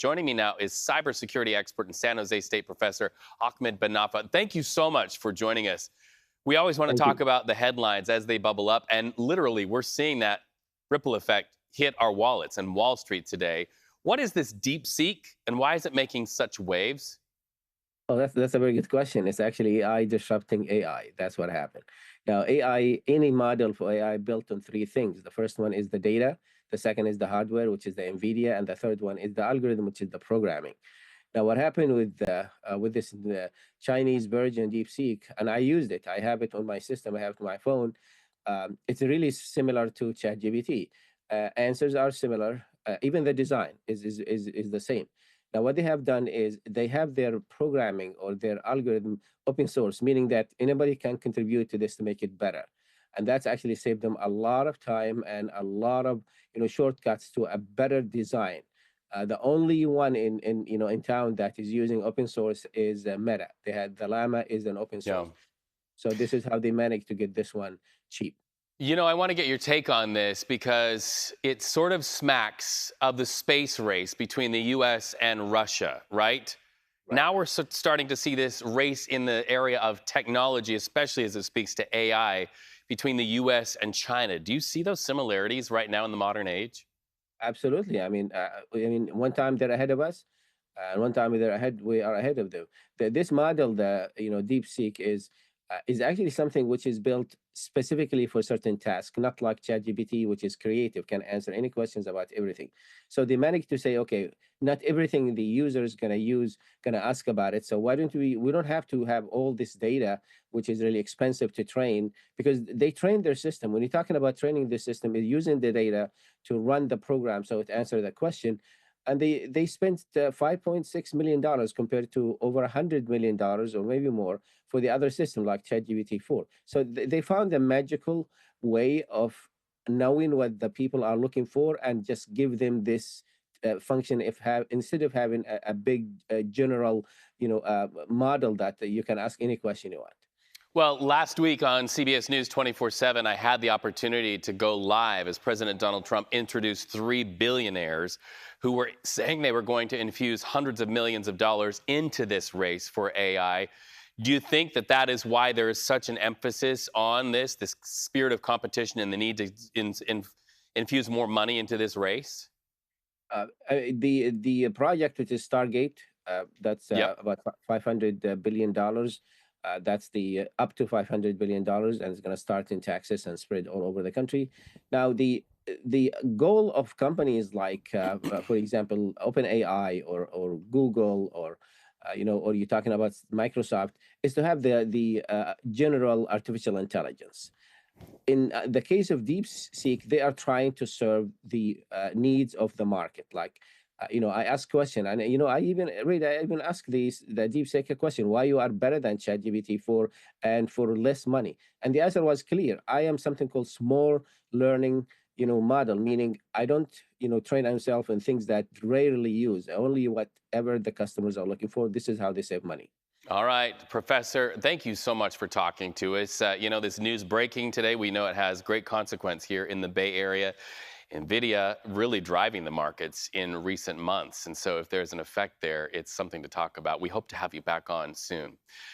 Joining me now is cybersecurity expert and San Jose State professor Ahmed Benafa. Thank you so much for joining us. We always want to Thank talk you. about the headlines as they bubble up, and literally, we're seeing that ripple effect hit our wallets and Wall Street today. What is this Deepseek, and why is it making such waves? Oh, that's a very good question. It's actually AI disrupting AI. That's what happened. Now, AI, any model for AI built on three things. The first one is the data. The second is the hardware, which is the NVIDIA, and the third one is the algorithm, which is the programming. Now, what happened with this Chinese version DeepSeek, and I used it. I have it on my system. I have it on my phone. It's really similar to ChatGPT. Answers are similar. Even the design is the same. Now, what they have done is they have their programming or their algorithm open source, meaning that anybody can contribute to this to make it better. And that's actually saved them a lot of time and a lot of shortcuts to a better design. The only one in town that is using open source is Meta. They had the Llama is an open Yeah. source, so this is how they managed to get this one cheap. I want to get your take on this because it sort of smacks of the space race between the US and Russia, right? Right. Now we're starting to see this race in the area of technology, especially as it speaks to AI, between the US and China. Do you see those similarities right now in the modern age? Absolutely. I mean, one time they're ahead of us, and one time they're ahead. We are ahead of them. This model, the DeepSeek, is actually something which is built specifically for certain tasks, not like ChatGPT, which is creative, can answer any questions about everything. So they managed to say, okay, not everything the user is gonna ask about it. So why don't we don't have to have all this data, which is really expensive to train, because they train their system. When you're talking about training the system, is using the data to run the program so it answer the question. And they spent $5.6 million compared to over $100 million or maybe more for the other system like ChatGPT 4. So they found a magical way of knowing what the people are looking for and just give them this function if have instead of having a big general model that you can ask any question you want. Well, last week on CBS News 24/7, I had the opportunity to go live as President Donald Trump introduced three billionaires who were saying they were going to infuse hundreds of millions of dollars into this race for AI. Do you think that that is why there is such an emphasis on this spirit of competition and the need to infuse more money into this race? The project, which is Stargate, that's Yep. about $500 billion. That's the up to $500 billion, and it's going to start in Texas and spread all over the country. Now, the goal of companies like, for example, OpenAI or Google or you're talking about Microsoft, is to have the general artificial intelligence. In the case of DeepSeek, they are trying to serve the needs of the market. Like, I ask question, and I even ask the DeepSeek a question: why you are better than ChatGPT for and for less money? And the answer was clear. I am something called small learning, model, meaning I don't, train myself in things that rarely use, only whatever the customers are looking for. This is how they save money. All right, Professor, thank you so much for talking to us. This news breaking today, we know it has great consequence here in the Bay Area. NVIDIA really driving the markets in recent months. And so if there's an effect there, it's something to talk about. We hope to have you back on soon.